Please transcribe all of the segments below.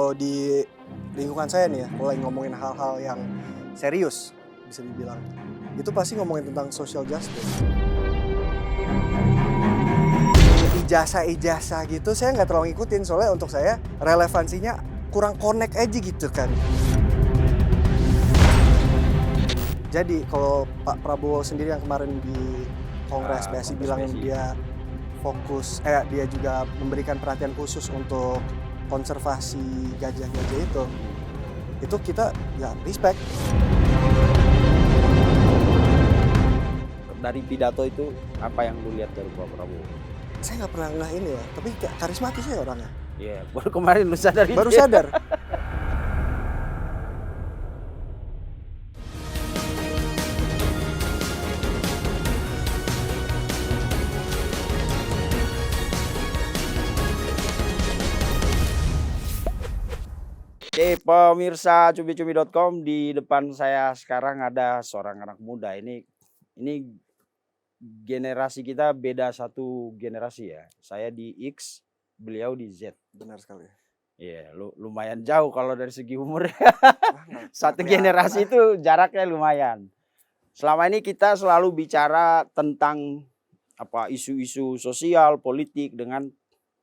kalau di lingkungan saya nih ya, kalau lagi ngomongin hal-hal yang serius bisa dibilang, itu pasti ngomongin tentang social justice. Ijazah-ijazah gitu saya nggak terlalu ngikutin, soalnya untuk saya relevansinya kurang connect aja gitu kan. Jadi kalau Pak Prabowo sendiri yang kemarin di Kongres PSI bilang dia fokus, dia juga memberikan perhatian khusus untuk konservasi gajah-gajah itu kita ya respect. Dari pidato itu apa yang lu lihat dari Pak Prabowo? Saya nggak pernah ngeh ini ya, tapi karismatis ya orangnya. Iya, baru kemarin lu sadar itu. Baru sadar. Oke, pemirsa cumi-cumi.com, di depan saya sekarang ada seorang anak muda. Ini generasi kita beda satu generasi ya. Saya di X, beliau di Z. Benar sekali. Iya, lumayan jauh kalau dari segi umur. Satu generasi itu jaraknya lumayan. Selama ini kita selalu bicara tentang isu-isu sosial, politik dengan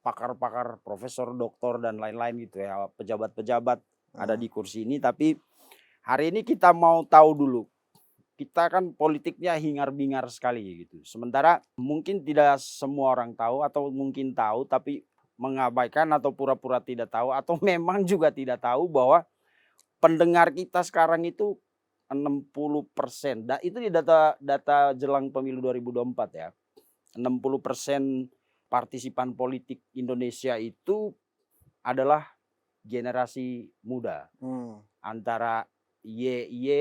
pakar-pakar, profesor, doktor dan lain-lain gitu ya, pejabat-pejabat ada di kursi ini. Tapi hari ini kita mau tahu dulu, kita kan politiknya hingar-bingar sekali gitu. Sementara mungkin tidak semua orang tahu, atau mungkin tahu tapi mengabaikan atau pura-pura tidak tahu, atau memang juga tidak tahu bahwa pendengar kita sekarang itu 60%. Itu di data jelang pemilu 2024 ya. 60% partisipan politik Indonesia itu adalah generasi muda. Antara Gen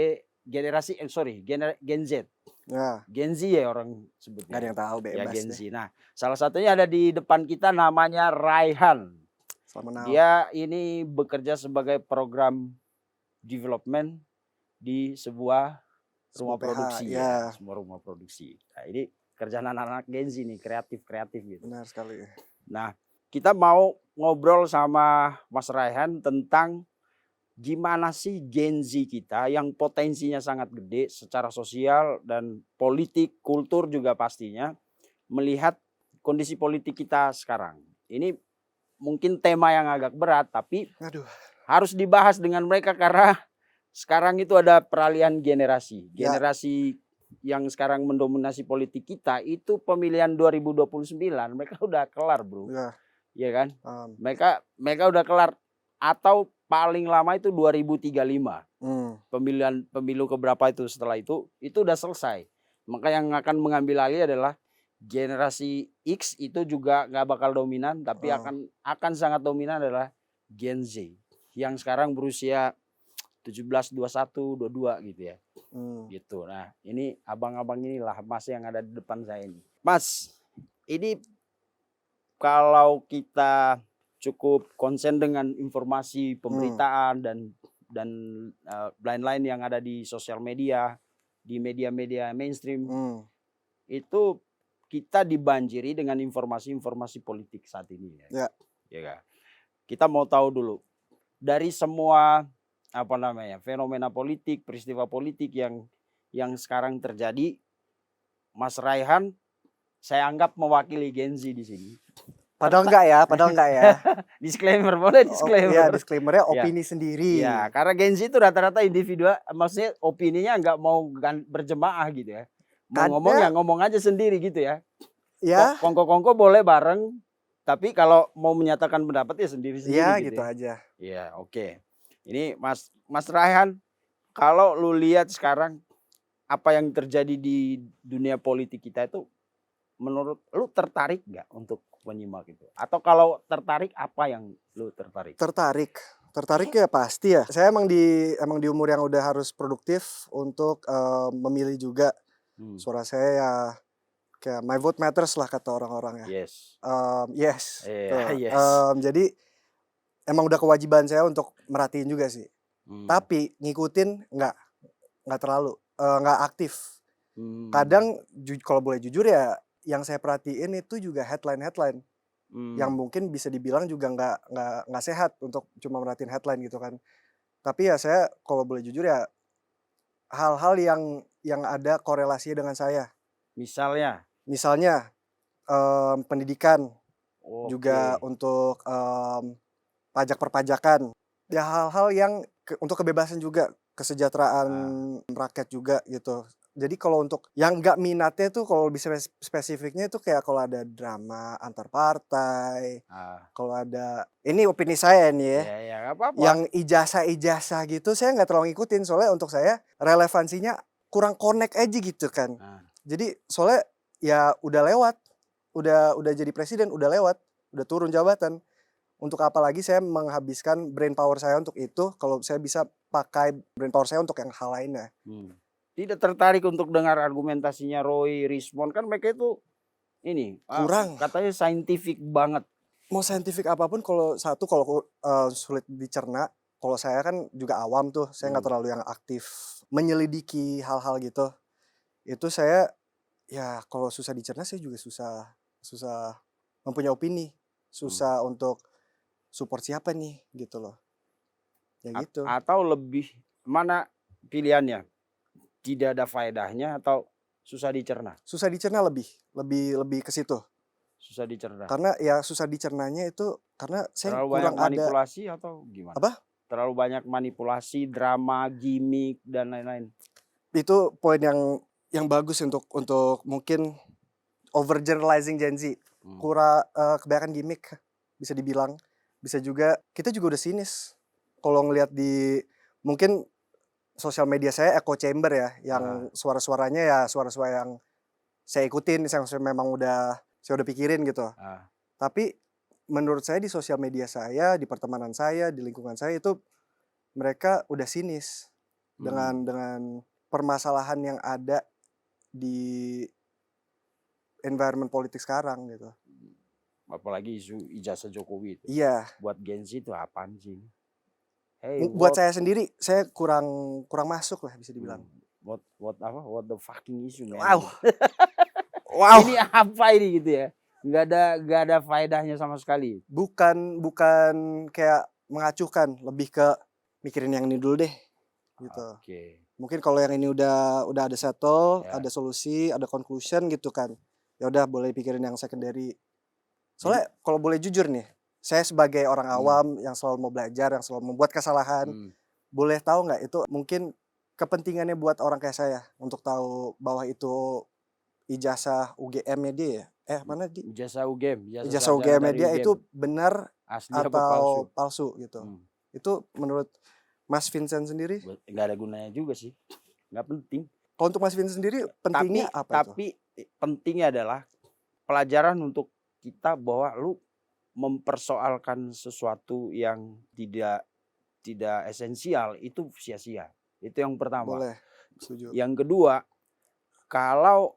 Z. Ya. Gen Z ya orang sebutnya. Gak ada yang tahu, bebas ya Gen Z. deh. Nah, salah satunya ada di depan kita, namanya Raihan. Dia ini bekerja sebagai program development di sebuah rumah produksi ya. Sebuah rumah produksi. Nah, ini kerjaan anak-anak Gen Z nih, kreatif gitu. Benar sekali. Nah, kita mau ngobrol sama Mas Raihan tentang gimana sih Gen Z kita yang potensinya sangat gede secara sosial dan politik, kultur juga pastinya, melihat kondisi politik kita sekarang. Ini mungkin tema yang agak berat, tapi harus dibahas dengan mereka karena sekarang itu ada peralihan generasi. Generasi yang sekarang mendominasi politik kita itu pemilihan 2029 mereka udah kelar, bro. Iya kan? Mereka udah kelar, atau paling lama itu 2035. Pemilu keberapa itu setelah itu udah selesai. Maka yang akan mengambil alih adalah generasi X. Itu juga nggak bakal dominan, tapi akan sangat dominan adalah Gen Z yang sekarang berusia 17, 21, 22 gitu ya. Gitu. Nah, ini abang-abang inilah Mas yang ada di depan saya ini. Mas, ini kalau kita cukup konsen dengan informasi pemberitaan dan lain-lain yang ada di sosial media, di media-media mainstream, itu kita dibanjiri dengan informasi-informasi politik saat ini ya. Ya. Kita mau tahu dulu dari semua fenomena politik, peristiwa politik yang sekarang terjadi, Mas Raihan saya anggap mewakili Gen Z di sini. Padahal enggak ya. Disclaimer, boleh disclaimer. Iya, disclaimernya opini sendiri. Ya, karena Gen Z itu rata-rata individual, maksudnya opininya nggak mau berjemaah gitu ya. Mau ngomong ya ngomong aja sendiri gitu ya. Ya. Kongko-kongko boleh bareng, tapi kalau mau menyatakan pendapat ya sendiri-sendiri. Iya, gitu aja. Iya, oke. Ini Mas Raihan, kalau lu lihat sekarang apa yang terjadi di dunia politik kita itu, menurut lu tertarik nggak untuk menyimak itu? Atau kalau tertarik, apa yang lu tertarik? Tertarik ya pasti ya. Saya emang di umur yang udah harus produktif untuk memilih juga. Suara saya ya kayak my vote matters lah kata orang-orang ya. Yes. Jadi emang udah kewajiban saya untuk merhatiin juga sih. Tapi ngikutin nggak terlalu, nggak aktif. Kadang kalau boleh jujur ya, yang saya perhatiin itu juga headline. yang mungkin bisa dibilang juga nggak sehat untuk cuma merhatiin headline gitu kan. Tapi ya saya kalau boleh jujur ya hal-hal yang ada korelasinya dengan saya. Misalnya? Misalnya, pendidikan, juga Oke. untuk, pajak perpajakan, ya hal-hal yang untuk kebebasan juga, kesejahteraan Ah, rakyat juga gitu. Jadi kalau untuk yang nggak minatnya tuh kalau bisa spesifiknya itu kayak kalau ada drama antar partai, ah. kalau ada ini opini saya nih ya, Ya ya, nggak apa-apa. yang ijazah-ijazah gitu saya nggak terlalu ngikutin soalnya untuk saya relevansinya kurang connect aja gitu kan. Nah, Jadi soalnya ya udah lewat, udah jadi presiden, udah lewat, udah turun jabatan. Untuk apa lagi saya menghabiskan brain power saya untuk itu, kalau saya bisa pakai brain power saya untuk yang hal lainnya. Tidak tertarik untuk dengar argumentasinya Roy, Rismond, kan mereka itu ini, Kurang, katanya scientific banget. mau saintifik apapun kalau satu kalau, sulit dicerna, kalau saya kan juga awam tuh, saya nggak Mmm, terlalu yang aktif menyelidiki hal-hal gitu. Itu saya ya kalau susah dicerna saya juga susah susah mempunyai opini, mmm. susah untuk support siapa nih gitu loh, ya gitu. Atau lebih mana pilihannya? Tidak ada faedahnya atau susah dicerna? Susah dicerna lebih lebih lebih ke situ. Susah dicerna. Karena ya susah dicernanya itu karena saya Terlalu banyak kurang ada manipulasi atau gimana? apa, Terlalu banyak manipulasi, drama, gimik, dan lain-lain? itu poin yang bagus untuk mungkin overgeneralizing Gen Z. Mmm, Kebanyakan gimmick bisa dibilang. Bisa juga kita juga udah sinis kalau ngelihat di mungkin sosial media saya echo chamber ya, heeh, yang suara-suaranya ya suara-suara yang saya ikutin, yang saya memang saya udah pikirin gitu. ah, Tapi menurut saya di sosial media saya, di pertemanan saya, di lingkungan saya itu mereka udah sinis mmm. dengan permasalahan yang ada di environment politik sekarang gitu. Apalagi isu ijazah Jokowi itu. Iya, Buat Gen Z itu apaan sih? Hey, buat what saya sendiri, saya kurang kurang masuk lah bisa dibilang. mmm, what apa, what the fucking issue man Wow gitu. wow, Ini apa ini gitu ya, nggak ada faedahnya sama sekali. bukan bukan kayak mengacuhkan, lebih ke mikirin yang ini dulu deh, gitu. Oke, Mungkin kalau yang ini udah ada settle, ya. ada solusi, ada conclusion gitu kan, ya udah boleh pikirin yang secondary. Jadi Soalnya kalau boleh jujur nih, saya sebagai orang mmm, awam yang selalu mau belajar, yang selalu membuat kesalahan, mmm, boleh tahu nggak itu mungkin kepentingannya buat orang kayak saya untuk tahu bahwa itu ijazah UGM-nya dia ya? Mana ijazah UGM, ijazah ijazah sarjana UGM-nya dari dia UGM, itu benar asli apa palsu? atau palsu gitu. Mmm, Itu menurut Mas Vincent sendiri, nggak ada gunanya juga sih, nggak penting. kalau untuk Mas Vincent sendiri pentingnya Tapi apa itu? tapi pentingnya adalah pelajaran untuk kita bahwa lu mempersoalkan sesuatu yang tidak tidak esensial itu sia-sia. Itu yang pertama. Boleh, setuju. Yang kedua, kalau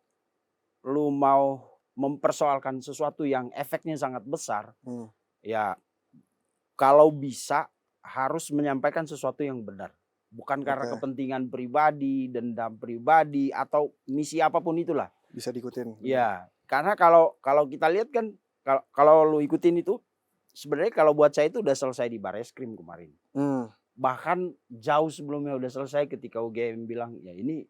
lu mau mempersoalkan sesuatu yang efeknya sangat besar, Mmm, ya kalau bisa harus menyampaikan sesuatu yang benar. Bukan karena oke, kepentingan pribadi, dendam pribadi, atau misi apapun itulah. bisa diikutin, bener. Ya, karena kalau kalau kita lihat kan kalau lu ikutin itu, sebenarnya kalau buat saya itu udah selesai di Barreskrim kemarin. Mmm, Bahkan jauh sebelumnya udah selesai ketika UGM bilang, "Ya ini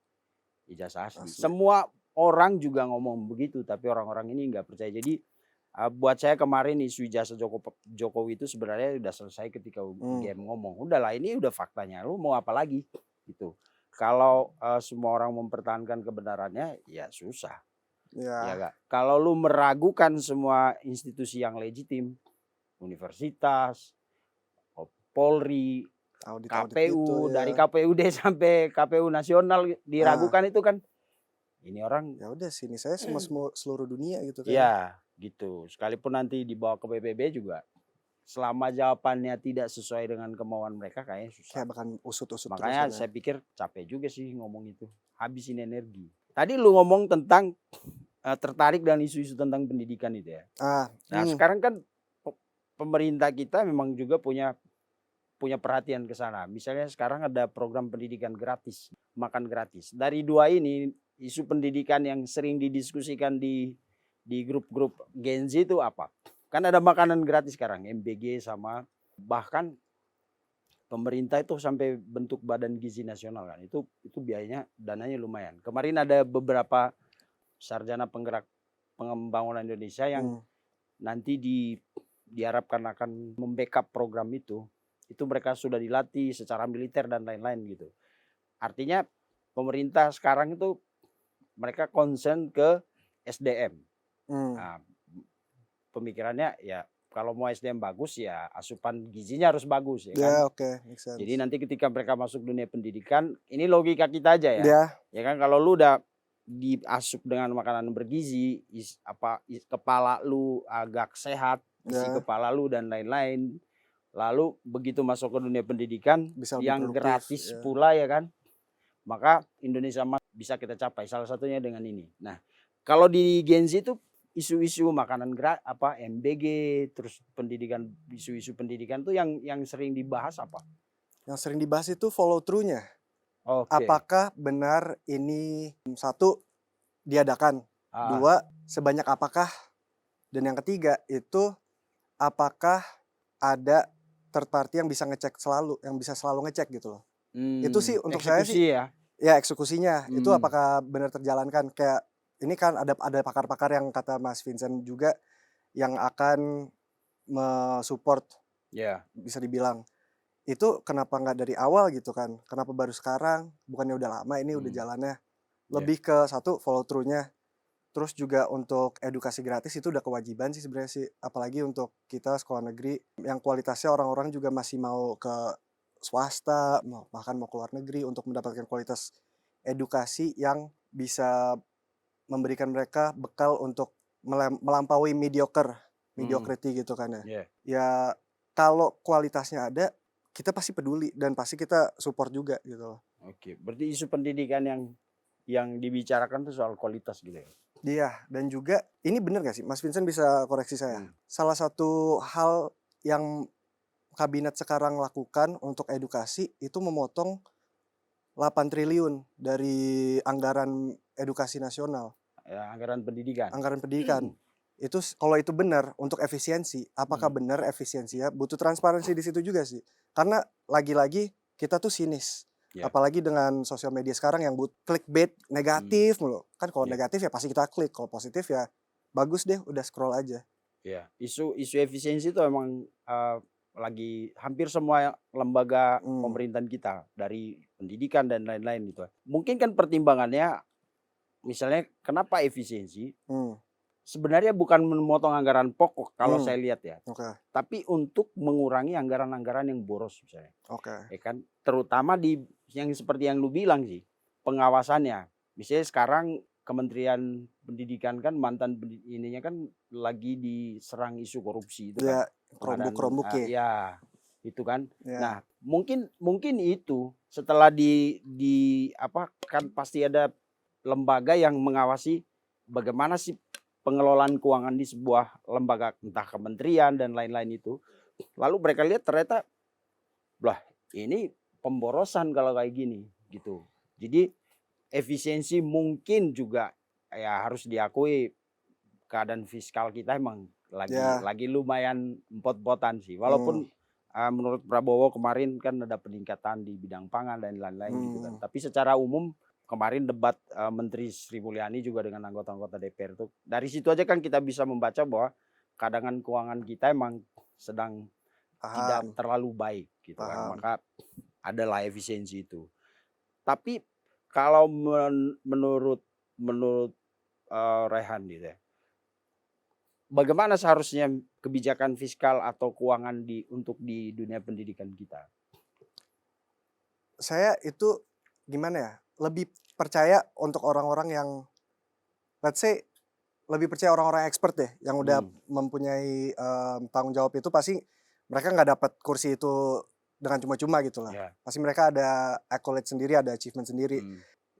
ijazah asli." asli. Semua orang juga ngomong begitu, tapi orang-orang ini nggak percaya. Jadi, buat saya kemarin isu ijazah Jokowi itu sebenarnya udah selesai ketika Mmm, UGM ngomong. Udahlah ini udah faktanya, lu mau apa lagi? Gitu. Kalau, semua orang mempertahankan kebenarannya, ya susah, ya iya, nggak? Kalau lu meragukan semua institusi yang legitim, universitas, Polri, audit-audit gitu KPU, ya. dari KPUD sampai KPU nasional Ah, diragukan itu kan, ini orang ya udah sini saya sama seluruh dunia gitu kan. ya gitu. Sekalipun nanti dibawa ke PBB juga, selama jawabannya tidak sesuai dengan kemauan mereka kayaknya susah. Kayak bahkan usut-usut terus kan Makanya ya. saya pikir capek juga sih ngomong itu, habisin energi. Tadi lu ngomong tentang, tertarik dengan isu-isu tentang pendidikan itu ya. Ah, Nah sekarang kan pemerintah kita memang juga punya punya perhatian ke sana. Misalnya sekarang ada program pendidikan gratis, makan gratis. Dari dua ini, isu pendidikan yang sering didiskusikan di grup-grup Gen Z itu apa? Kan ada makanan gratis sekarang, MBG sama bahkan pemerintah itu sampai bentuk Badan Gizi Nasional kan. Itu biayanya dananya lumayan. Kemarin ada beberapa sarjana penggerak pembangunan Indonesia yang nanti diharapkan akan membackup program itu mereka sudah dilatih secara militer dan lain-lain gitu. Artinya pemerintah sekarang itu mereka concern ke SDM. Nah, pemikirannya ya kalau mau SDM bagus ya asupan gizinya harus bagus ya kan. Make sense. Jadi nanti ketika mereka masuk dunia pendidikan, ini logika kita aja ya. Ya kan kalau lu udah diasup dengan makanan bergizi, kepala lu agak sehat, isi kepala lu dan lain-lain. Lalu begitu masuk ke dunia pendidikan bisa yang gratis pula ya kan. Maka Indonesia bisa kita capai salah satunya dengan ini. Nah, kalau di Gen Z itu isu-isu makanan MBG terus pendidikan, isu-isu pendidikan tuh yang sering dibahas apa? Yang sering dibahas itu follow through-nya. Apakah benar ini satu diadakan, dua sebanyak apakah, dan yang ketiga itu apakah ada third party yang bisa ngecek selalu, yang bisa selalu ngecek gitu loh. Itu sih untuk saya sih ya eksekusinya itu apakah benar terjalankan. Kayak ini kan ada pakar-pakar yang kata Mas Vincent juga yang akan mensupport, bisa dibilang itu kenapa nggak dari awal gitu kan, kenapa baru sekarang, bukannya udah lama ini udah jalannya. Lebih ke satu follow through-nya, terus juga untuk edukasi gratis itu udah kewajiban sih sebenarnya sih, apalagi untuk kita sekolah negeri yang kualitasnya orang-orang juga masih mau ke swasta, bahkan mau keluar negeri untuk mendapatkan kualitas edukasi yang bisa memberikan mereka bekal untuk melampaui mediocrity gitu kan ya. Ya kalau kualitasnya ada, kita pasti peduli dan pasti kita support juga gitu loh. Berarti isu pendidikan yang dibicarakan tuh soal kualitas gitu ya. Iya, dan juga ini benar gak sih, Mas Vincent bisa koreksi saya. Salah satu hal yang kabinet sekarang lakukan untuk edukasi itu memotong 8 triliun dari anggaran edukasi nasional. Ya, anggaran pendidikan. Anggaran pendidikan. Itu kalau itu benar untuk efisiensi, apakah benar efisiensinya? Butuh transparansi di situ juga sih. Karena lagi-lagi kita tuh sinis. Apalagi dengan sosial media sekarang yang clickbait negatif mulu. Kan kalau negatif ya pasti kita klik, kalau positif ya bagus deh udah scroll aja. Ya, isu efisiensi itu emang lagi hampir semua lembaga pemerintahan kita dari pendidikan dan lain-lain gitu. Mungkin kan pertimbangannya misalnya kenapa efisiensi? Sebenarnya bukan memotong anggaran pokok kalau saya lihat ya. Tapi untuk mengurangi anggaran-anggaran yang boros misalnya. Ya kan? Terutama di yang seperti yang lu bilang sih, pengawasannya. Misalnya sekarang Kementerian Pendidikan kan mantan ininya kan lagi diserang isu korupsi itu kan. Kerombuk ya. Ya, itu kan. Nah, mungkin itu setelah kan pasti ada lembaga yang mengawasi bagaimana sih pengelolaan keuangan di sebuah lembaga entah kementerian dan lain-lain itu. Lalu mereka lihat ternyata ini pemborosan kalau kayak gini gitu. Jadi efisiensi mungkin juga ya harus diakui keadaan fiskal kita emang lagi lumayan empot-empotan sih. Walaupun menurut Prabowo kemarin kan ada peningkatan di bidang pangan dan lain-lain gitu kan. Tapi secara umum kemarin debat Menteri Sri Mulyani juga dengan anggota-anggota DPR itu. Dari situ aja kan kita bisa membaca bahwa cadangan keuangan kita emang sedang tidak terlalu baik gitu kan. Maka adalah efisiensi itu. Tapi kalau menurut Rehan gitu ya. Bagaimana seharusnya kebijakan fiskal atau keuangan untuk di dunia pendidikan kita? Saya itu gimana ya? Lebih percaya untuk orang-orang yang let's say lebih percaya orang-orang expert deh yang udah mempunyai tanggung jawab. Itu pasti mereka nggak dapat kursi itu dengan cuma-cuma gitu lah. Pasti mereka ada accolade sendiri, ada achievement sendiri.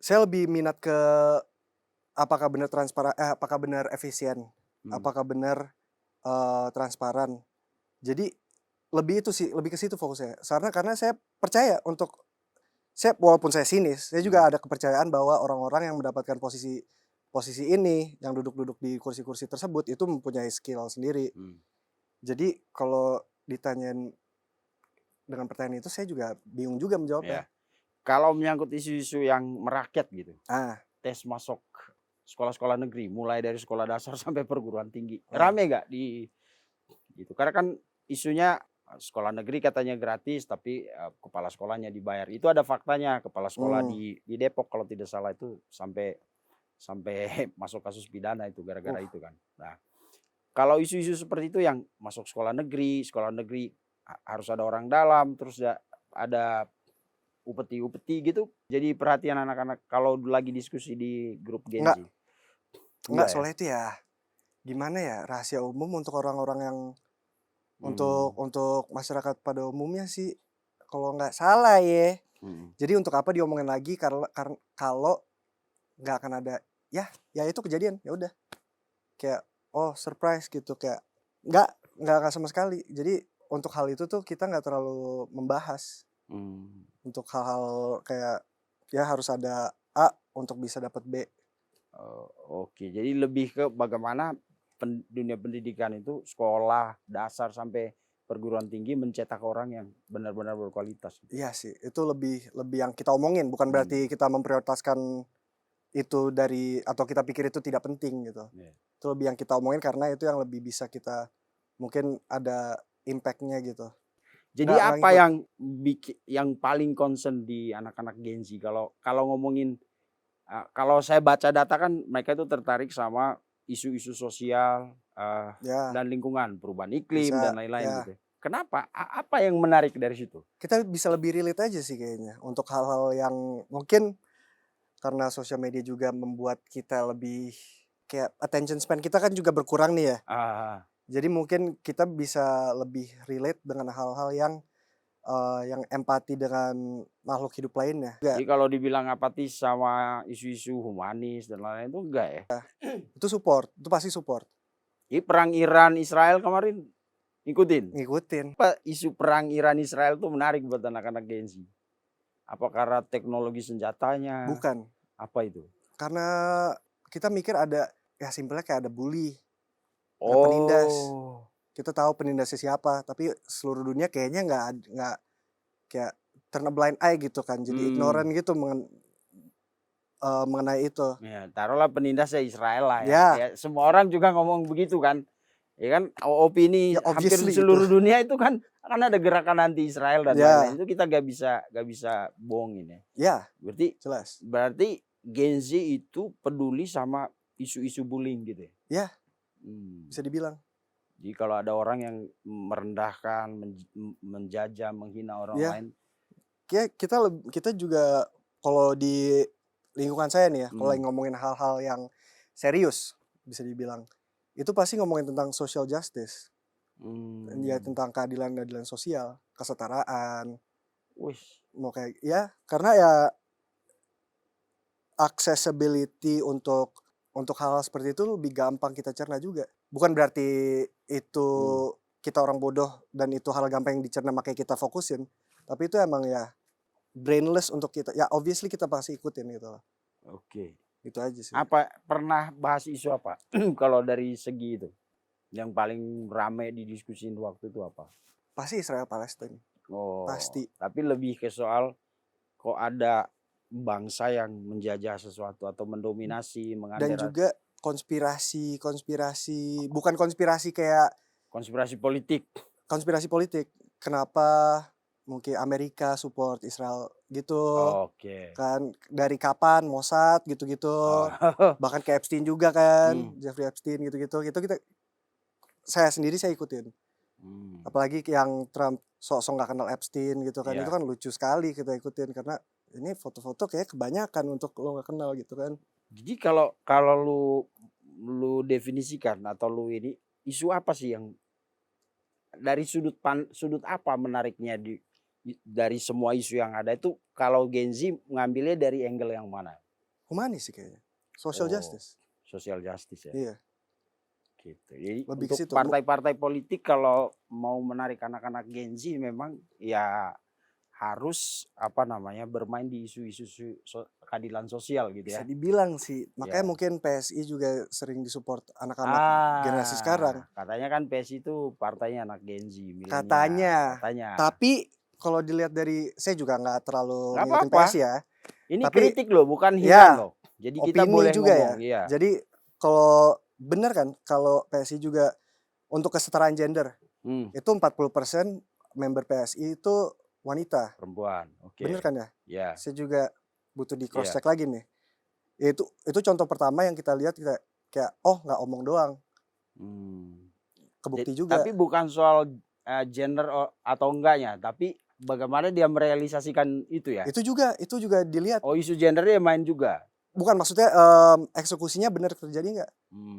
Saya lebih minat ke apakah benar transparan, apakah benar efisien, apakah benar transparan. Jadi lebih itu sih, lebih ke situ fokusnya. Karena saya percaya walaupun saya sinis, saya juga ada kepercayaan bahwa orang-orang yang mendapatkan posisi ini, yang duduk-duduk di kursi-kursi tersebut itu mempunyai skill sendiri. Jadi kalau ditanyain dengan pertanyaan itu saya juga bingung juga Ya. menjawabnya. Kalau menyangkut isu-isu yang merakyat gitu, Ah, tes masuk sekolah-sekolah negeri, mulai dari sekolah dasar sampai perguruan tinggi, ah, rame nggak di gitu? Karena kan isunya sekolah negeri katanya gratis, tapi kepala sekolahnya dibayar. Itu ada faktanya, kepala sekolah hmm, di Depok kalau tidak salah itu sampai sampai masuk kasus pidana itu gara-gara uh, itu kan. Nah, kalau isu-isu seperti itu yang masuk sekolah negeri harus ada orang dalam, terus ada upeti-upeti gitu, jadi perhatian anak-anak kalau lagi diskusi di grup Gen enggak, Z? enggak Enggak ya? soalnya itu ya gimana ya rahasia umum untuk orang-orang yang Hmm, untuk masyarakat pada umumnya sih kalau nggak salah ya. mhm. Jadi untuk apa diomongin lagi karena kalau nggak akan ada ya ya itu kejadian ya udah kayak oh surprise gitu kayak nggak nggak sama sekali. Jadi untuk hal itu tuh kita nggak terlalu membahas Mmm, untuk hal-hal kayak ya harus ada A untuk bisa dapat B. oke. Jadi lebih ke bagaimana dunia pendidikan itu sekolah dasar sampai perguruan tinggi mencetak orang yang benar-benar berkualitas gitu. Iya sih, itu lebih lebih yang kita omongin, bukan berarti Mmm, kita memprioritaskan itu dari atau kita pikir itu tidak penting gitu. iya. Itu lebih yang kita omongin karena itu yang lebih bisa kita mungkin ada impact-nya gitu. Jadi Nggak apa ngikut. yang paling concern di anak-anak Gen Z kalau kalau ngomongin, kalau saya baca data kan mereka itu tertarik sama isu-isu sosial, Ya, dan lingkungan, perubahan iklim dan bisa. lain-lain Ya, gitu ya. Kenapa? Apa yang menarik dari situ? kita bisa lebih relate aja sih kayaknya untuk hal-hal yang mungkin karena sosial media juga membuat kita lebih kayak attention span kita kan juga berkurang nih ya. Ah, Jadi mungkin kita bisa lebih relate dengan hal-hal yang empati dengan makhluk hidup lainnya. jadi kalau dibilang apatis sama isu-isu humanis dan lain-lain itu enggak ya? Itu support, itu pasti support, Jadi perang Iran Israel kemarin ngikutin? ngikutin. Apa isu perang Iran Israel itu menarik buat anak-anak Gen Z? Apa karena teknologi senjatanya? Bukan, Apa itu? karena kita mikir ada ya simpelnya kayak ada bully, ada penindas. Oh, Kita tahu penindasnya siapa, tapi seluruh dunia kayaknya nggak kayak turn a blind eye gitu kan, jadi ignorant hmm, gitu mengenai itu. ya taruhlah penindasnya Israel lah ya. Ya, Ya semua orang juga ngomong begitu kan. Ya kan opini ya hampir obviously itu. seluruh dunia itu kan ada gerakan anti Israel dan lain-lain Ya, itu kita gak bisa bohongin ya. ya, Berarti jelas. berarti Gen Z itu peduli sama isu-isu bullying gitu ya. Ya, Hmm. bisa dibilang. Jadi kalau ada orang yang merendahkan, menjajah, menghina orang Ya, lain, kita juga kalau di lingkungan saya nih ya, kalau hmm, lagi ngomongin hal-hal yang serius bisa dibilang, itu pasti ngomongin tentang social justice. Ya hmm, tentang keadilan-keadilan sosial, kesetaraan, wis, mau kayak ya karena ya accessibility untuk hal-hal seperti itu lebih gampang kita cerna juga. Bukan berarti itu hmm, kita orang bodoh dan itu hal gampang yang dicerna makanya kita fokusin. Tapi itu emang ya brainless untuk kita. Ya obviously kita pasti ikutin gitu loh. oke. Itu aja sih. Apa pernah bahas isu apa? Kalau dari segi itu, yang paling rame didiskusin waktu itu apa? Pasti Israel Palestina. Oh, Pasti. tapi lebih ke soal kok ada bangsa yang menjajah sesuatu atau mendominasi, Dan mengambil juga konspirasi bukan konspirasi kayak konspirasi politik. konspirasi politik. Kenapa mungkin Amerika support Israel gitu. Oke. Kan dari kapan Mossad gitu-gitu, Oh, bahkan ke Epstein juga kan, hmm, Jeffrey Epstein gitu-gitu, itu saya sendiri saya ikutin. hmm, Apalagi yang Trump sok-sok nggak kenal Epstein gitu kan, itu iya. kan lucu sekali kita ikutin karena ini foto-foto kayak kebanyakan untuk lo nggak kenal gitu kan. Jadi kalau kalau lu definisikan atau lu ini, isu apa sih yang dari sudut apa menariknya dari semua isu yang ada itu kalau Gen Z ngambilnya dari angle yang mana? Humanis sih kayaknya, social Oh, justice, social justice ya, iya, gitu. Jadi lebih ke untuk situ. partai-partai politik kalau mau menarik anak-anak Gen Z memang ya harus bermain di isu-isu keadilan sosial gitu Bisa ya. dibilang sih. Makanya Ya. mungkin PSI juga sering disupport anak-anak generasi sekarang. Katanya kan PSI itu partainya anak Gen Z, milenial. Katanya. Katanya. Tapi kalau dilihat dari, saya juga nggak terlalu Nggak ngikutin apa-apa. PSI ya. Ini Tapi kritik loh, bukan ya, hinaan loh. Jadi kita opini boleh juga ngomong. ya. Iya. Jadi kalau benar kan kalau PSI juga untuk kesetaraan gender itu 40% member PSI itu wanita. Perempuan. Oke. Bener kan ya? Ya. Saya juga butuh di cross Iya. check lagi nih. Ya itu contoh pertama yang kita lihat kayak nggak omong doang. Kebukti juga. Tapi bukan soal gender atau enggaknya, tapi bagaimana dia merealisasikan itu ya. Itu juga dilihat. Oh, isu gendernya main juga. Bukan, maksudnya eksekusinya benar terjadi nggak?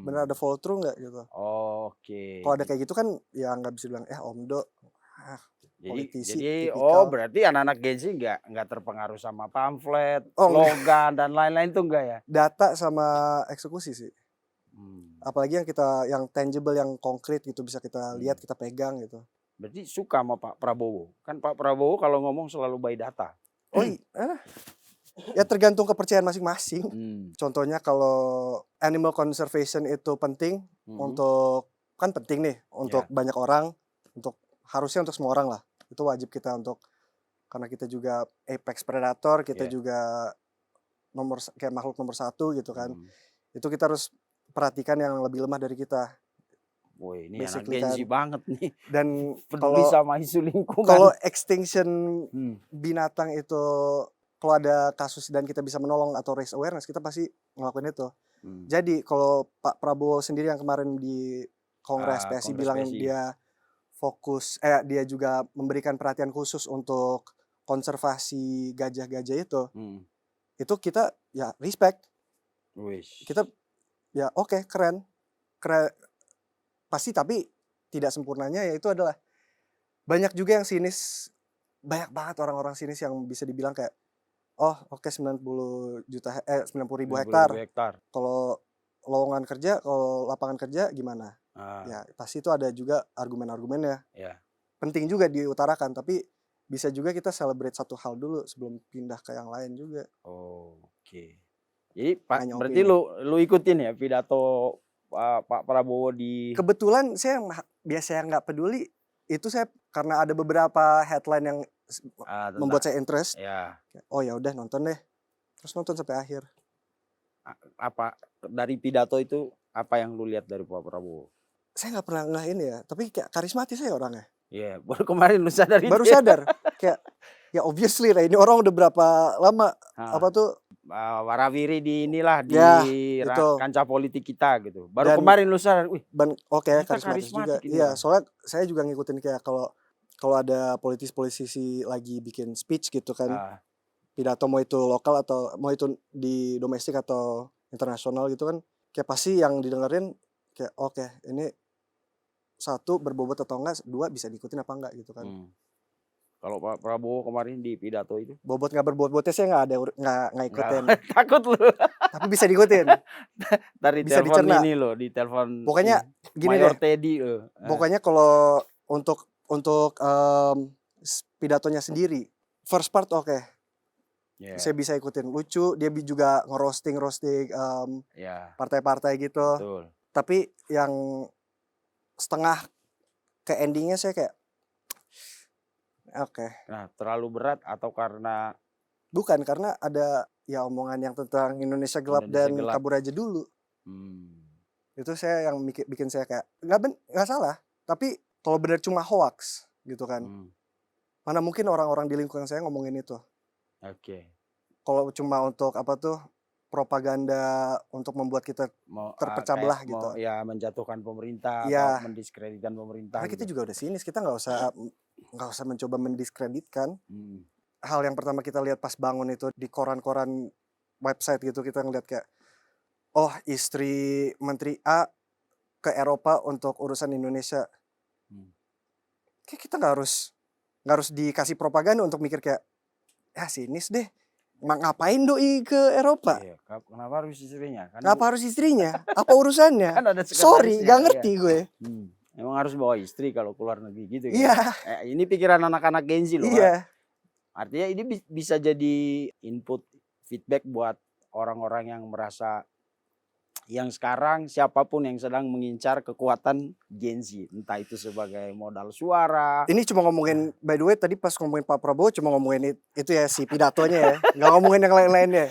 Benar ada follow through nggak gitu? Oke. Kalau ada kayak gitu kan ya nggak bisa bilang Omdo politisi. Jadi tipikal. berarti anak-anak Gen Z nggak terpengaruh sama pamflet, slogan dan lain-lain tuh enggak ya? Data sama eksekusi sih. Apalagi yang tangible, yang konkret gitu, bisa kita lihat, kita pegang gitu. Berarti suka sama Pak Prabowo. Kan Pak Prabowo kalau ngomong selalu by data. Oh ya tergantung kepercayaan masing-masing. Contohnya kalau animal conservation itu penting untuk, kan penting nih untuk banyak orang, harusnya untuk semua orang lah. Itu wajib kita karena kita juga apex predator, kita juga kayak makhluk nomor 1 gitu kan. Itu kita harus perhatikan yang lebih lemah dari kita. Woi, ini anak Basically Gen Z kan. banget nih. Dan Peduli sama isu lingkungan. kalau extinction binatang itu, kalau ada kasus dan kita bisa menolong atau raise awareness, kita pasti ngelakuin itu. Jadi kalau Pak Prabowo sendiri yang kemarin di Kongres PSI bilang dia fokus, dia juga memberikan perhatian khusus untuk konservasi gajah-gajah itu kita ya respect. Kita ya oke, keren pasti, tapi tidak sempurnanya ya itu adalah banyak juga yang sinis, banyak banget orang-orang sinis yang bisa dibilang kayak 90 ribu hektar. Kalau lowongan kerja, kalau lapangan kerja gimana? Ya pasti itu ada juga argumen-argumennya. Penting juga diutarakan, tapi bisa juga kita celebrate satu hal dulu sebelum pindah ke yang lain juga. Oke. Jadi berarti lu ikutin ya pidato Pak Prabowo di. Kebetulan saya biasanya nggak peduli itu, saya karena ada beberapa headline yang membuat saya interest. Oh ya udah, nonton deh. Terus nonton sampai akhir. Apa dari pidato itu, apa yang lu lihat dari Pak Prabowo? Saya nggak pernah ini ya, tapi kayak karismatis saya orangnya. Iya, baru kemarin lu sadar itu. Baru sadar. Kayak ya obviously lah, ini orang udah berapa lama warawiri di kancah politik kita gitu. Baru kemarin lu sadar, karismatis juga. Iya, soalnya saya juga ngikutin kayak kalau ada politisi lagi bikin speech gitu kan. Pidato mau itu lokal atau mau itu di domestik atau internasional gitu kan, kayak pasti yang didengerin kayak ini 1 berbobot atau enggak, 2 bisa diikutin apa enggak gitu kan. Kalau Pak Prabowo kemarin di pidato itu bobot nggak berbobotnya saya nggak ikutin. Takut lu. Tapi bisa diikutin. Dari bisa telepon dicerna. ini loh, di telepon. Pokoknya gini Mayor deh. Teddy loh. Pokoknya kalau untuk pidatonya sendiri, first part saya bisa ikutin, lucu, dia juga ngerosting partai-partai gitu. Betul. Tapi yang setengah ke endingnya saya kayak Nah, terlalu berat atau karena? Bukan, karena ada ya omongan yang tentang Indonesia gelap dan kabur aja dulu. Itu saya yang bikin saya kayak nggak salah, tapi kalau benar cuma hoax gitu kan, mana mungkin orang-orang di lingkungan saya ngomongin itu. Kalau cuma untuk propaganda untuk membuat kita terpecah belah gitu. Ya menjatuhkan pemerintah atau mendiskreditkan pemerintah. Karena kita juga udah sinis, kita nggak usah mencoba mendiskreditkan. Hal yang pertama kita lihat pas bangun itu di koran-koran website gitu, kita ngeliat kayak istri Menteri A ke Eropa untuk urusan Indonesia. Kayak kita nggak harus dikasih propaganda untuk mikir kayak sinis deh. Ngapain doi ke Eropa? Kenapa harus istrinya? Kenapa harus istrinya? Apa urusannya? Kan ada sorry, gak ngerti gue. Emang harus bawa istri kalau keluar negeri gitu ya? Ini pikiran anak-anak Gen Z loh. Iya. Artinya ini bisa jadi input feedback buat orang-orang yang merasa yang sekarang siapapun yang sedang mengincar kekuatan Gen Z, entah itu sebagai modal suara. Ini cuma ngomongin, by the way tadi pas ngomongin Pak Prabowo cuma ngomongin itu ya si pidatonya ya, nggak ngomongin yang lain-lainnya.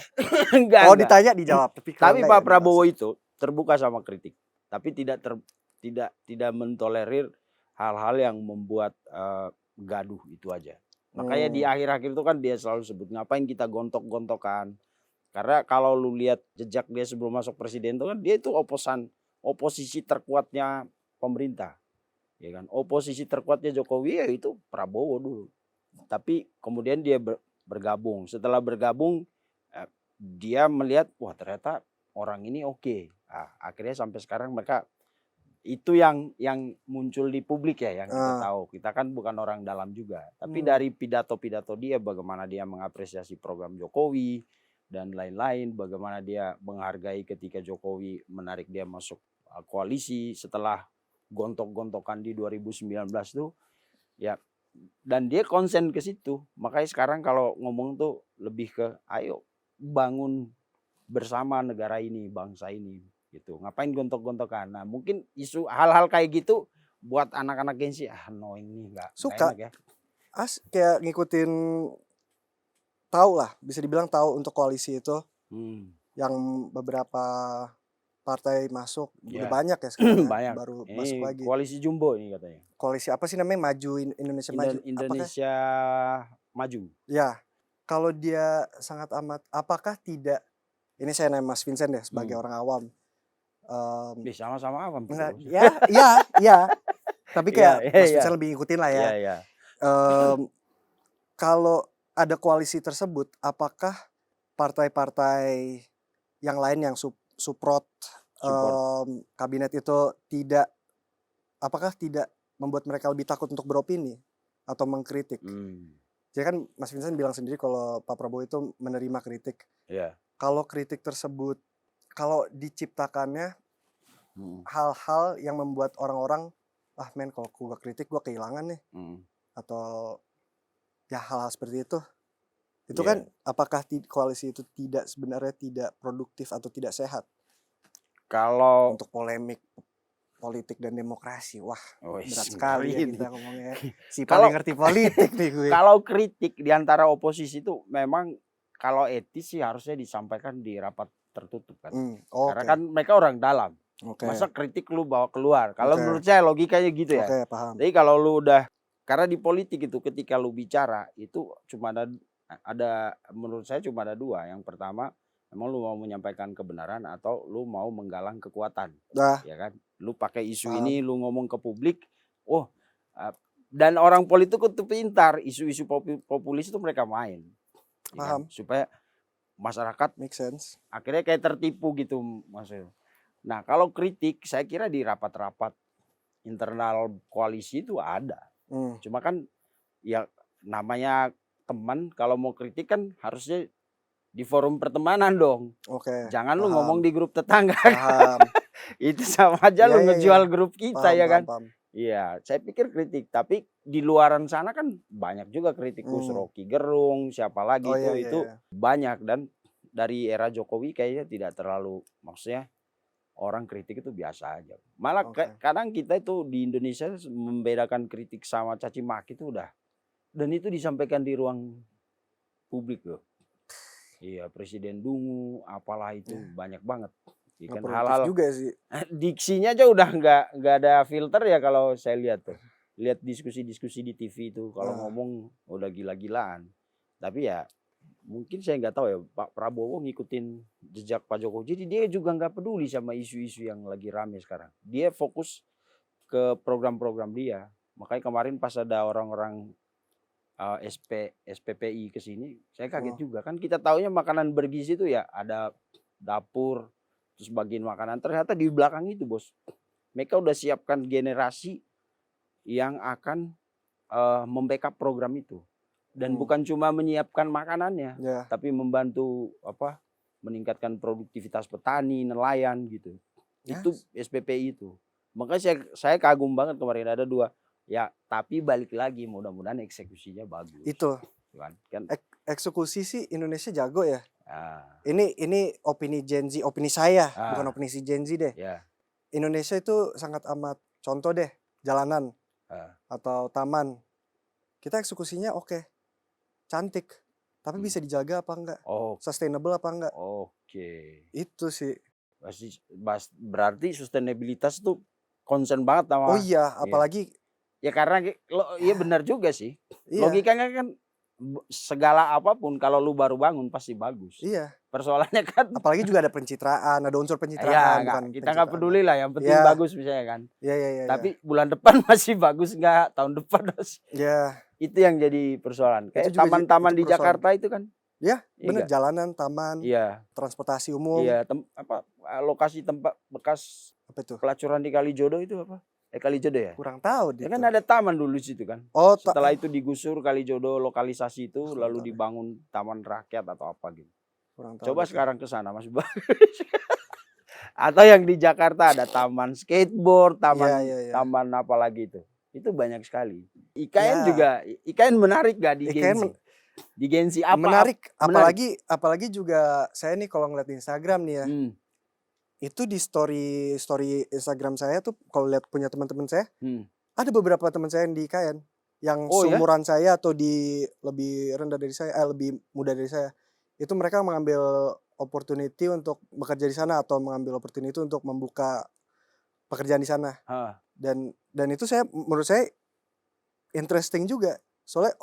Kalau ditanya dijawab. Tapi Pak Prabowo itu terbuka sama kritik, tapi tidak mentolerir hal-hal yang membuat gaduh itu aja. Makanya di akhir-akhir itu kan dia selalu sebut ngapain kita gontok-gontokan. Karena kalau lu lihat jejak dia sebelum masuk presiden itu kan dia itu oposisi terkuatnya pemerintah. Ya kan? Oposisi terkuatnya Jokowi ya itu Prabowo dulu. Tapi kemudian dia bergabung. Setelah bergabung dia melihat wah ternyata orang ini oke. Nah, akhirnya sampai sekarang mereka itu yang muncul di publik ya yang kita tahu. Kita kan bukan orang dalam juga. Tapi dari pidato-pidato dia bagaimana dia mengapresiasi program Jokowi dan lain-lain, bagaimana dia menghargai ketika Jokowi menarik dia masuk koalisi setelah gontok-gontokan di 2019 tuh ya, dan dia konsen ke situ. Makanya sekarang kalau ngomong tuh lebih ke ayo bangun bersama negara ini, bangsa ini gitu. Ngapain gontok-gontokan? Nah, mungkin isu hal-hal kayak gitu buat anak-anak Gen Z annoying nih, enggak suka enak ya. Kayak ngikutin, tahu lah, bisa dibilang tahu untuk koalisi itu yang beberapa partai masuk udah banyak ya sekarang banyak. Baru ini masuk lagi koalisi jumbo ini katanya. Koalisi apa sih namanya, Indonesia Maju, Indonesia Maju ya. Kalau dia sangat amat, apakah tidak, ini saya nanya Mas Vincent ya sebagai orang awam, sama-sama awam ya tapi kayak Mas Vincent lebih ngikutin lah ya. Kalau ada koalisi tersebut, apakah partai-partai yang lain yang support kabinet itu apakah tidak membuat mereka lebih takut untuk beropini atau mengkritik? Jadi kan Mas Vincent bilang sendiri kalau Pak Prabowo itu menerima kritik. Kalau kritik tersebut, kalau diciptakannya hal-hal yang membuat orang-orang kalau gue kritik gue kehilangan nih, atau ya hal-hal seperti itu kan apakah koalisi itu sebenarnya tidak produktif atau tidak sehat? Kalau untuk polemik politik dan demokrasi, wah berat sekali ya kita ngomongnya. Paling ngerti politik nih gue. Kalau kritik di antara oposisi itu memang kalau etis sih harusnya disampaikan di rapat tertutup kan. Karena kan mereka orang dalam. Masa kritik lu bawa keluar? Kalau menurut saya logikanya gitu ya. Paham. Jadi kalau lu udah, karena di politik itu ketika lu bicara itu cuma ada menurut saya cuma ada dua. Yang pertama, emang lu mau menyampaikan kebenaran atau lu mau menggalang kekuatan. Ya kan? Lu pakai isu ini lu ngomong ke publik. Dan orang politik itu pintar, isu-isu populis itu mereka main. Ya kan? Supaya masyarakat make sense. Akhirnya kayak tertipu gitu maksudnya. Nah, kalau kritik saya kira di rapat-rapat internal koalisi itu ada. Cuma kan ya namanya teman, kalau mau kritik kan harusnya di forum pertemanan dong. Jangan lu ngomong di grup tetangga. Itu sama aja lu ngejual grup kita ya kan. Iya, saya pikir kritik, tapi di luaran sana kan banyak juga kritikus, Rocky Gerung, siapa lagi itu banyak, dan dari era Jokowi kayaknya tidak terlalu, maksudnya orang kritik itu biasa aja. Malah kadang kita itu di Indonesia membedakan kritik sama caci maki itu udah, dan itu disampaikan di ruang publik loh. Iya, presiden dungu, apalah itu banyak banget. Kan hal-hal juga sih. Diksinya aja udah nggak ada filter ya kalau saya lihat tuh. Lihat diskusi-diskusi di TV itu kalau ngomong udah gila-gilaan. Tapi ya mungkin saya nggak tahu ya, Pak Prabowo ngikutin jejak Pak Jokowi. Jadi dia juga nggak peduli sama isu-isu yang lagi rame sekarang. Dia fokus ke program-program dia. Makanya kemarin pas ada orang-orang SPPI ke sini, saya kaget juga. Kan kita taunya makanan bergizi itu ya ada dapur, terus bagian makanan. Ternyata di belakang itu bos, mereka udah siapkan generasi yang akan membackup program itu. Dan bukan cuma menyiapkan makanannya, tapi membantu meningkatkan produktivitas petani, nelayan gitu. Itu SPPI itu. Makanya saya kagum banget kemarin ada 2. Ya, tapi balik lagi mudah-mudahan eksekusinya bagus. Itu kan. Eksekusi sih Indonesia jago ya. Ah, Ini opini Gen Z, opini saya, Ah. bukan opini si Gen Z deh. ya. Indonesia itu sangat amat, contoh deh, jalanan Ah. atau taman. Kita eksekusinya oke, cantik, tapi bisa dijaga apa enggak? Oh, Sustainable apa enggak? oke. Itu sih. Berarti sustainabilitas tuh concern banget Oh sama. iya, apalagi Ya karena iya benar juga sih. iya, Logikanya kan segala apapun kalau lu baru bangun pasti bagus. iya. Persoalannya kan Apalagi juga ada pencitraan, ada unsur ya pencitraan, bukan kita nggak pencitraan. peduli lah, yang penting Iya. bagus misalnya kan. Iya. Tapi bulan depan masih bagus nggak? Tahun depan masih. Ya, Itu yang jadi persoalan. Kayak juga taman-taman itu di persoalan. Jakarta itu kan. Ya, Iya bener, nggak? jalanan, taman, Iya, transportasi umum. iya. Lokasi tempat bekas Apa itu? pelacuran di Kalijodo itu apa? Kalijodo ya? Kurang tahu Ya gitu. kan ada taman dulu situ kan. Oh, Setelah itu digusur Kalijodo lokalisasi itu, Kurang lalu tahu ya. dibangun taman rakyat atau apa gitu. kurang tahu. Coba gitu. sekarang ke sana Mas bagus. Atau yang di Jakarta ada taman skateboard, Iya. taman apa lagi itu. Itu banyak sekali. IKN Ya. juga, IKN menarik gak di IKN Gen Z? Di Gen Z apa? menarik, menarik? apalagi juga saya nih kalau ngeliat di Instagram nih ya. Hmm, Itu di story Instagram saya tuh kalau lihat punya teman-teman saya, hmm. ada beberapa teman saya yang di IKN yang Oh, ya? seumuran saya atau lebih rendah dari saya, lebih muda dari saya. Itu mereka mengambil opportunity untuk bekerja di sana atau mengambil opportunity untuk membuka pekerjaan di sana. Hah. Dan itu menurut saya interesting juga. Soalnya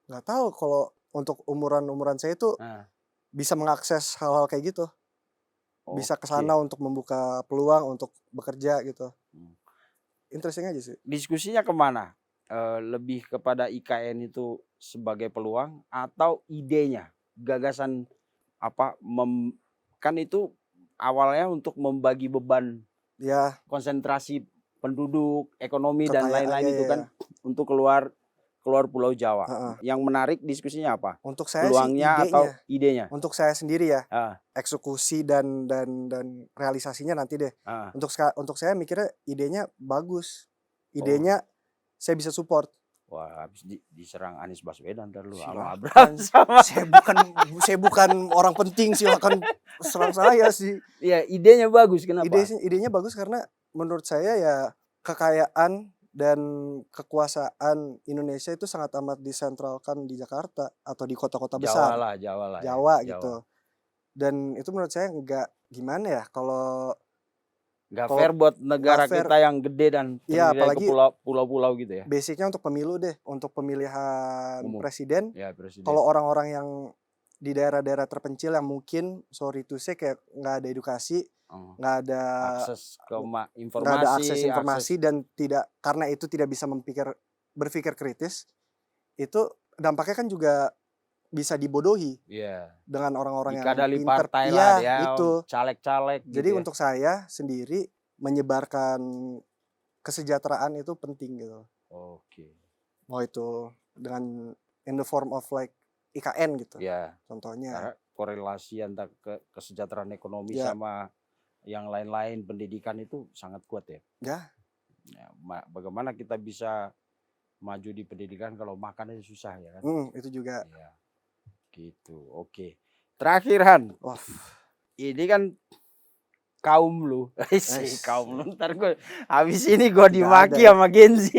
nggak tahu kalau untuk umuran saya itu Nah. bisa mengakses hal-hal kayak gitu. Bisa ke sana Oke. untuk membuka peluang untuk bekerja gitu. Hmm. Interesting aja sih. Diskusinya kemana? Lebih kepada IKN itu sebagai peluang atau idenya, gagasan apa? Kan itu awalnya untuk membagi beban Ya, konsentrasi penduduk, ekonomi dan Kekayaan, lain-lain iya, itu iya. kan untuk keluar Pulau Jawa. Heeh. Yang menarik diskusinya apa? Untuk saya Peluangnya sih atau idenya. idenya? Untuk saya sendiri ya, Ah, eksekusi dan realisasinya nanti deh. ah. Untuk saya mikirnya idenya bagus. Idenya saya bisa support. Wah, habis diserang Anies Baswedan ntar lu sama Silahkan. Abraham sama. Saya bukan orang penting, silakan serang saya sih. Iya, idenya bagus. Kenapa? Idenya bagus karena menurut saya ya kekayaan dan kekuasaan Indonesia itu sangat amat disentralkan di Jakarta atau di kota-kota besar. Jawa lah. Jawa gitu. Dan itu menurut saya enggak gimana ya kalau Nggak fair buat negara nggak fair. kita yang gede dan Iya, terdiri apalagi ke pulau-pulau gitu ya. basicnya untuk pemilu deh, untuk pemilihan Umum. presiden. Ya, presiden. Kalau orang-orang yang di daerah-daerah terpencil yang mungkin sorry to say kayak nggak ada edukasi, nggak ada akses ke informasi, nggak ada akses informasi dan karena itu tidak bisa berpikir kritis, itu dampaknya kan juga bisa dibodohi Iya. dengan orang-orang yang Dikadali pinter. partai Iya, lah dia, itu. caleg-caleg gitu. Jadi ya. untuk saya sendiri menyebarkan kesejahteraan itu penting gitu. Oke. Mau itu dengan in the form of like IKN gitu. Ya, Contohnya. karena korelasi antara kesejahteraan ekonomi Ya. sama yang lain-lain pendidikan itu sangat kuat ya. Ya. Bagaimana kita bisa maju di pendidikan kalau makan itu susah ya kan? Itu juga. Ya. Gitu. Oke. Terakhir Han. Wah. Ini kan kaum lu. Kaum lu. Ntar gue habis ini gue dimaki sama Gen Z.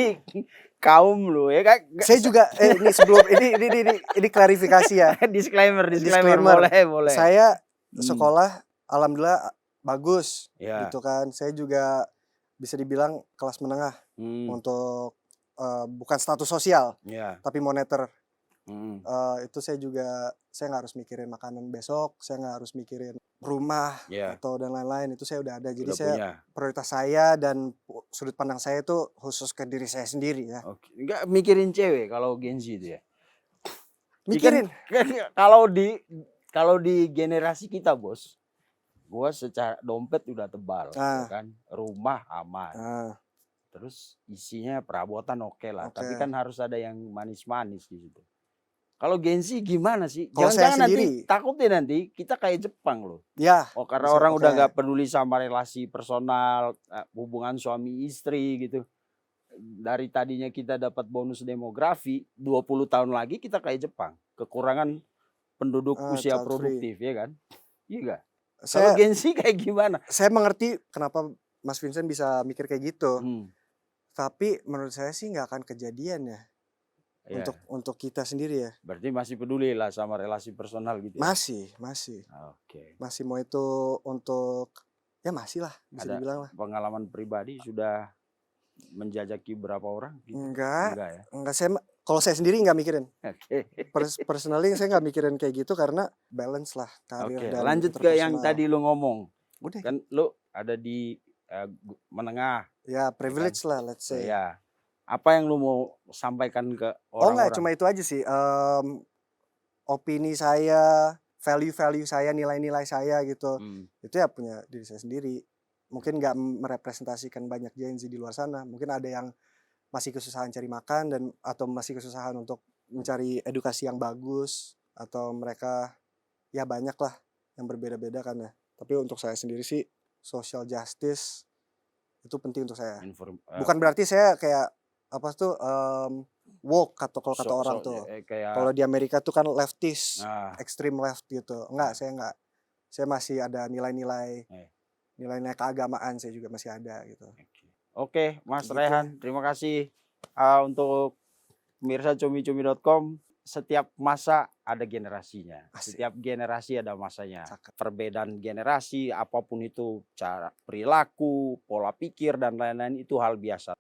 Kaum lu ya kan. Saya juga ini sebelum ini klarifikasi ya. Disclaimer. Boleh. Saya sekolah alhamdulillah bagus ya. gitu kan. Saya juga bisa dibilang kelas menengah untuk bukan status sosial, tapi moneter. Itu saya nggak harus mikirin makanan besok, saya nggak harus mikirin rumah atau dan lain-lain, itu saya udah ada. Jadi prioritas saya dan sudut pandang saya itu khusus ke diri saya sendiri ya. Oke. Nggak mikirin cewek kalau Gen Z itu ya? Mikirin. Kalau di generasi kita bos, gua secara dompet udah tebal, ya kan, rumah aman. Terus isinya perabotan oke lah, tapi kan harus ada yang manis-manis di situ. Kalau Gen Z gimana sih? Jangan-jangan nanti takutnya nanti kita kayak Jepang loh. Ya. Karena orang udah nggak peduli sama relasi personal, hubungan suami istri gitu. dari tadinya kita dapat bonus demografi, 20 tahun lagi kita kayak Jepang, kekurangan penduduk usia child free. produktif, ya kan? Iya nggak? Kalau Saya Gen Z kayak gimana? saya mengerti kenapa Mas Vincent bisa mikir kayak gitu. Hmm, Tapi menurut saya sih nggak akan kejadian ya ya. untuk kita sendiri ya. Berarti masih peduli lah sama relasi personal gitu ya? Masih Oke. masih mau itu untuk ya masih lah bisa Ada dibilang lah. pengalaman pribadi sudah menjajaki berapa orang? Gitu? Enggak ya? kalau saya sendiri nggak mikirin. Oke. Personally saya nggak mikirin kayak gitu karena balance lah karir Oke, dan lanjut ke yang interpersonal. tadi lu ngomong. Udah Kan lu ada di menengah. ya privilege lah let's say. Ya. Apa yang lu mau sampaikan ke Oh orang-orang? enggak, cuma itu aja sih. Opini saya, value saya, nilai-nilai saya gitu. Itu ya punya diri saya sendiri. Mungkin nggak merepresentasikan banyak Gen Z di luar sana. Mungkin ada yang masih kesusahan cari makan atau masih kesusahan untuk mencari edukasi yang bagus, atau mereka ya banyak lah yang berbeda-beda kan ya. Tapi untuk saya sendiri sih social justice itu penting untuk saya. Bukan berarti saya kayak apa tuh woke atau kalau kata orang tuh. Kalau di Amerika tuh kan leftist, extreme left gitu. Enggak, saya enggak. Saya masih ada nilai-nilai keagamaan, saya juga masih ada gitu. Oke, Mas Gitu. Rehan, terima kasih untuk pemirsa cumi-cumi.com. Setiap masa ada generasinya. Asik. Setiap generasi ada masanya. Cakep. Perbedaan generasi, apapun itu, cara perilaku, pola pikir dan lain-lain itu hal biasa.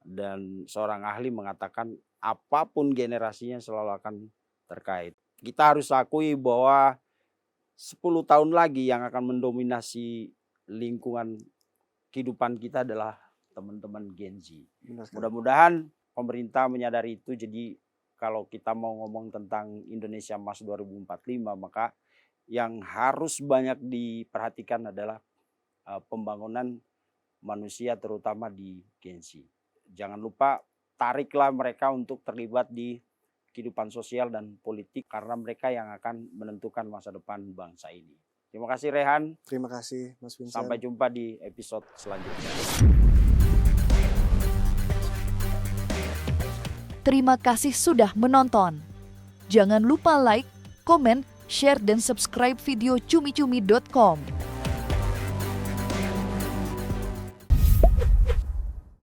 Dan seorang ahli mengatakan apapun generasinya selalu akan terkait. Kita harus akui bahwa 10 tahun lagi yang akan mendominasi lingkungan kehidupan kita adalah teman-teman Gen Z. Mudah-mudahan pemerintah menyadari itu. Jadi kalau kita mau ngomong tentang Indonesia Emas 2045, maka yang harus banyak diperhatikan adalah pembangunan manusia terutama di Gen Z. Jangan lupa tariklah mereka untuk terlibat di kehidupan sosial dan politik karena mereka yang akan menentukan masa depan bangsa ini. Terima kasih Rehan. Terima kasih Mas Vincent. Sampai jumpa di episode selanjutnya. Terima kasih sudah menonton. Jangan lupa like, komen, share, dan subscribe video cumi-cumi.com.